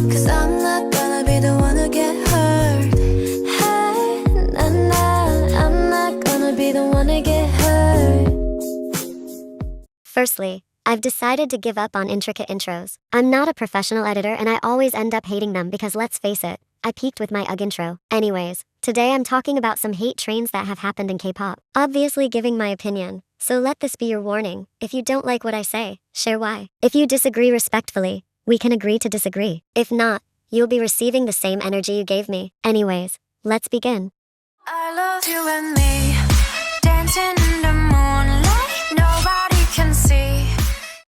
Cause I'm not gonna be the one to get hurt. Hey, nah, nah, I'm not gonna be the one to get hurt. Firstly, I've decided to give up on intricate intros. I'm not a professional editor and I always end up hating them because let's face it, I peaked with my UGG intro. Anyways, today I'm talking about some hate trains that have happened in K-pop. Obviously giving my opinion, so let this be your warning. If you don't like what I say, share why. If you disagree respectfully, we can agree to disagree. If not, you'll be receiving the same energy you gave me. Anyways, let's begin. I love you and me, dancing in the moonlight, nobody can see.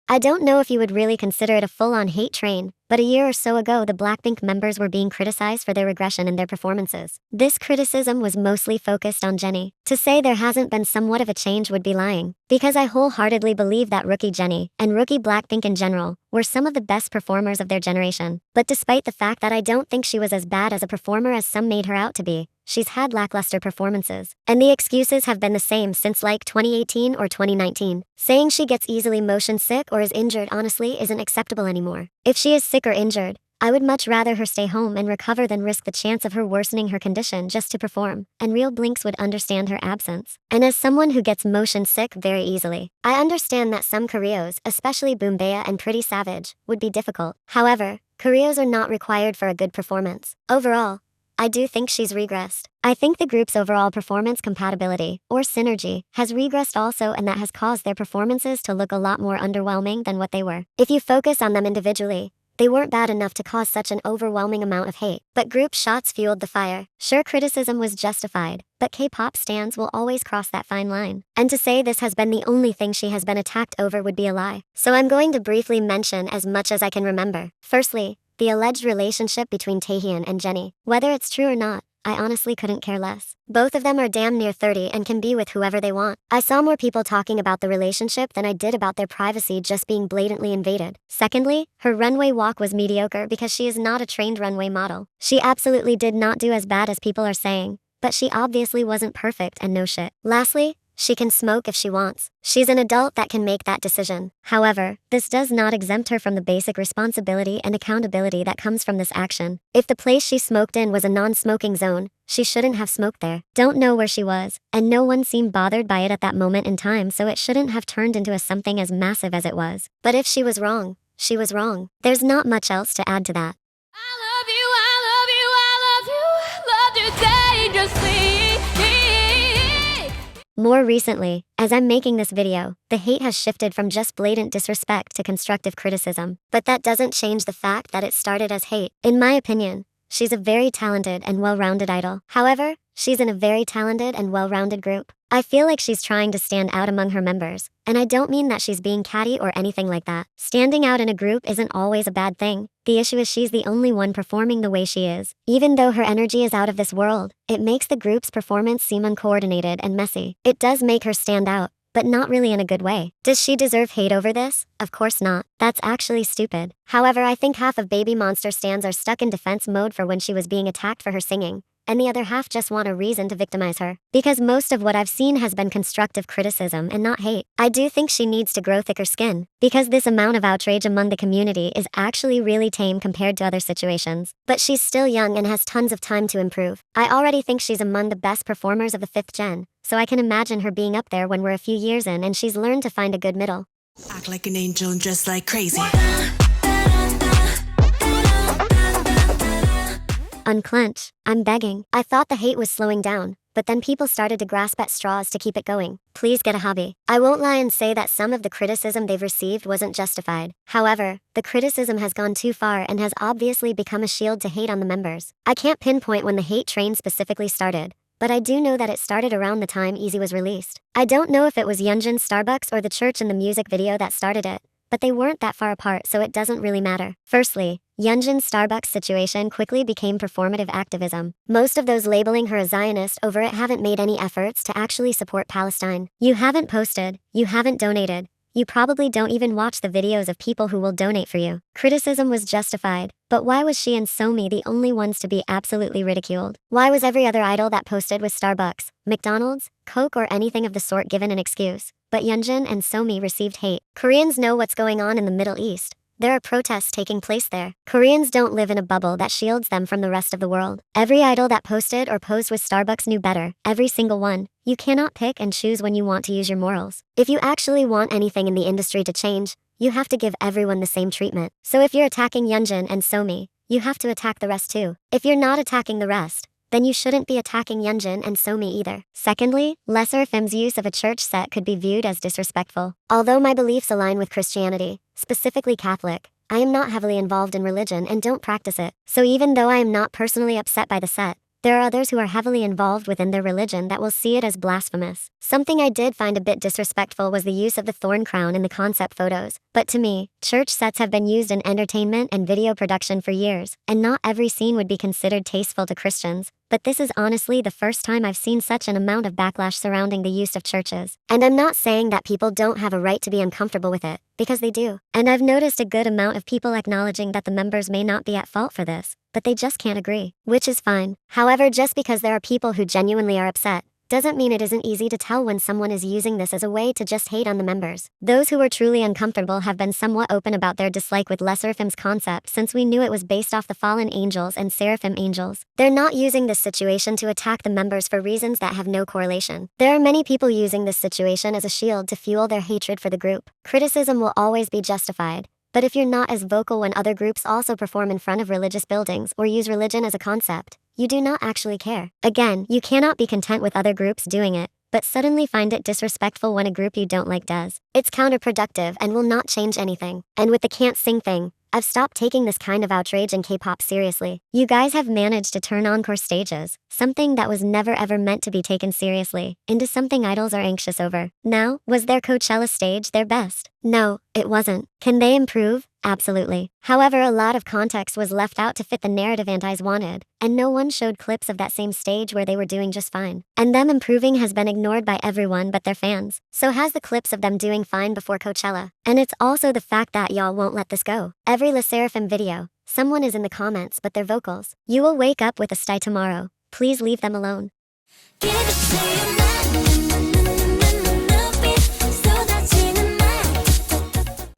I don't know if you would really consider it a full-on hate train, but a year or so ago the Blackpink members were being criticized for their regression in their performances. This criticism was mostly focused on Jennie. To say there hasn't been somewhat of a change would be lying, because I wholeheartedly believe that rookie Jennie, and rookie Blackpink in general, were some of the best performers of their generation. But despite the fact that I don't think she was as bad as a performer as some made her out to be, she's had lackluster performances. And the excuses have been the same since like 2018 or 2019. Saying she gets easily motion sick or is injured honestly isn't acceptable anymore. If she is sick or injured, I would much rather her stay home and recover than risk the chance of her worsening her condition just to perform, and real blinks would understand her absence. And as someone who gets motion sick very easily, I understand that some choreos, especially Boombaya and Pretty Savage, would be difficult. However, choreos are not required for a good performance. Overall, I do think she's regressed. I think the group's overall performance compatibility, or synergy, has regressed also, and that has caused their performances to look a lot more underwhelming than what they were. If you focus on them individually, they weren't bad enough to cause such an overwhelming amount of hate. But group shots fueled the fire. Sure, criticism was justified, but K-pop stans will always cross that fine line. And to say this has been the only thing she has been attacked over would be a lie. So I'm going to briefly mention as much as I can remember. Firstly, the alleged relationship between Taehyun and Jennie. Whether it's true or not, I honestly couldn't care less. Both of them are damn near 30 and can be with whoever they want. I saw more people talking about the relationship than I did about their privacy just being blatantly invaded. Secondly, her runway walk was mediocre because she is not a trained runway model. She absolutely did not do as bad as people are saying, but she obviously wasn't perfect and no shit. Lastly, she can smoke if she wants. She's an adult that can make that decision. However, this does not exempt her from the basic responsibility and accountability that comes from this action. If the place she smoked in was a non-smoking zone, she shouldn't have smoked there. Don't know where she was, and no one seemed bothered by it at that moment in time, so it shouldn't have turned into something as massive as it was. But if she was wrong, she was wrong. There's not much else to add to that. I love you, I love you, I love you, love you dangerously. More recently, as I'm making this video, the hate has shifted from just blatant disrespect to constructive criticism. But that doesn't change the fact that it started as hate. In my opinion, she's a very talented and well-rounded idol. However, she's in a very talented and well-rounded group. I feel like she's trying to stand out among her members, and I don't mean that she's being catty or anything like that. Standing out in a group isn't always a bad thing. The issue is she's the only one performing the way she is. Even though her energy is out of this world, it makes the group's performance seem uncoordinated and messy. It does make her stand out, but not really in a good way. Does she deserve hate over this? Of course not. That's actually stupid. However, I think half of Babymonster stans are stuck in defense mode for when she was being attacked for her singing, and the other half just want a reason to victimize her. Because most of what I've seen has been constructive criticism and not hate. I do think she needs to grow thicker skin, because this amount of outrage among the community is actually really tame compared to other situations. But she's still young and has tons of time to improve. I already think she's among the best performers of the 5th gen, so I can imagine her being up there when we're a few years in and she's learned to find a good middle. Act like an angel and dress like crazy. Unclench. I'm begging. I thought the hate was slowing down, but then people started to grasp at straws to keep it going. Please get a hobby. I won't lie and say that some of the criticism they've received wasn't justified. However, the criticism has gone too far and has obviously become a shield to hate on the members. I can't pinpoint when the hate train specifically started, but I do know that it started around the time Easy was released. I don't know if it was Yeonjun's Starbucks or the church in the music video that started it, but they weren't that far apart, so it doesn't really matter. Firstly, Yeonjun's Starbucks situation quickly became performative activism. Most of those labeling her a Zionist over it haven't made any efforts to actually support Palestine. You haven't posted, you haven't donated, you probably don't even watch the videos of people who will donate for you. Criticism was justified, but why was she and Somi the only ones to be absolutely ridiculed? Why was every other idol that posted with Starbucks, McDonald's, Coke or anything of the sort given an excuse, but Yeonjun and Somi received hate? Koreans know what's going on in the Middle East, There are protests taking place there. Koreans don't live in a bubble that shields them from the rest of the world. Every idol that posted or posed with Starbucks knew better, every single one. You cannot pick and choose when you want to use your morals. If you actually want anything in the industry to change, you have to give everyone the same treatment. So if you're attacking Yeonjun and Somi, you have to attack the rest too. If you're not attacking the rest, then you shouldn't be attacking Yeonjun and Somi either. Secondly, Sserafim's use of a church set could be viewed as disrespectful. Although my beliefs align with Christianity, specifically Catholic, I am not heavily involved in religion and don't practice it. So even though I am not personally upset by the set, there are others who are heavily involved within their religion that will see it as blasphemous. Something I did find a bit disrespectful was the use of the thorn crown in the concept photos. But to me, church sets have been used in entertainment and video production for years, and not every scene would be considered tasteful to Christians. But this is honestly the first time I've seen such an amount of backlash surrounding the use of churches. And I'm not saying that people don't have a right to be uncomfortable with it, because they do. And I've noticed a good amount of people acknowledging that the members may not be at fault for this, but they just can't agree, which is fine. However, just because there are people who genuinely are upset, doesn't mean it isn't easy to tell when someone is using this as a way to just hate on the members. Those who were truly uncomfortable have been somewhat open about their dislike with Sserafim's concept since we knew it was based off the fallen angels and seraphim angels. They're not using this situation to attack the members for reasons that have no correlation. There are many people using this situation as a shield to fuel their hatred for the group. Criticism will always be justified. But if you're not as vocal when other groups also perform in front of religious buildings or use religion as a concept, you do not actually care. Again, you cannot be content with other groups doing it, but suddenly find it disrespectful when a group you don't like does. It's counterproductive and will not change anything. And with the can't sing thing, I've stopped taking this kind of outrage in K-pop seriously. You guys have managed to turn encore stages, something that was never ever meant to be taken seriously, into something idols are anxious over. Now, was their Coachella stage their best? No, it wasn't. Can they improve? Absolutely. However, a lot of context was left out to fit the narrative antis wanted, and no one showed clips of that same stage where they were doing just fine. And them improving has been ignored by everyone but their fans. So has the clips of them doing fine before Coachella. And it's also the fact that y'all won't let this go. Every Sserafim video, someone is in the comments but their vocals. You will wake up with a sty tomorrow. Please leave them alone. Give it to your man. So that you know.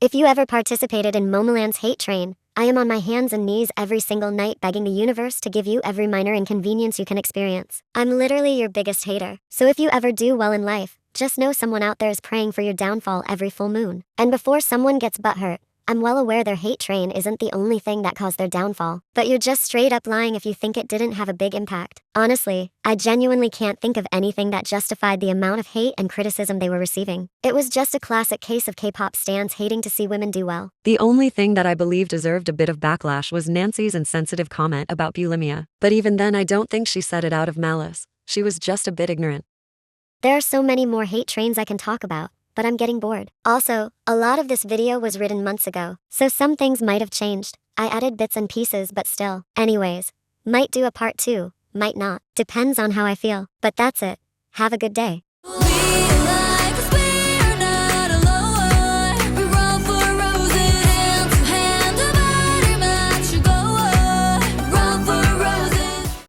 If you ever participated in Momoland's hate train, I am on my hands and knees every single night begging the universe to give you every minor inconvenience you can experience. I'm literally your biggest hater. So if you ever do well in life, just know someone out there is praying for your downfall every full moon. And before someone gets butthurt, I'm well aware their hate train isn't the only thing that caused their downfall. But you're just straight up lying if you think it didn't have a big impact. Honestly, I genuinely can't think of anything that justified the amount of hate and criticism they were receiving. It was just a classic case of K-pop stans hating to see women do well. The only thing that I believe deserved a bit of backlash was Nancy's insensitive comment about bulimia. But even then, I don't think she said it out of malice. She was just a bit ignorant. There are so many more hate trains I can talk about, but I'm getting bored. Also, a lot of this video was written months ago, so some things might have changed. I added bits and pieces but still. Anyways, might do a part 2, might not. Depends on how I feel. But that's it. Have a good day. We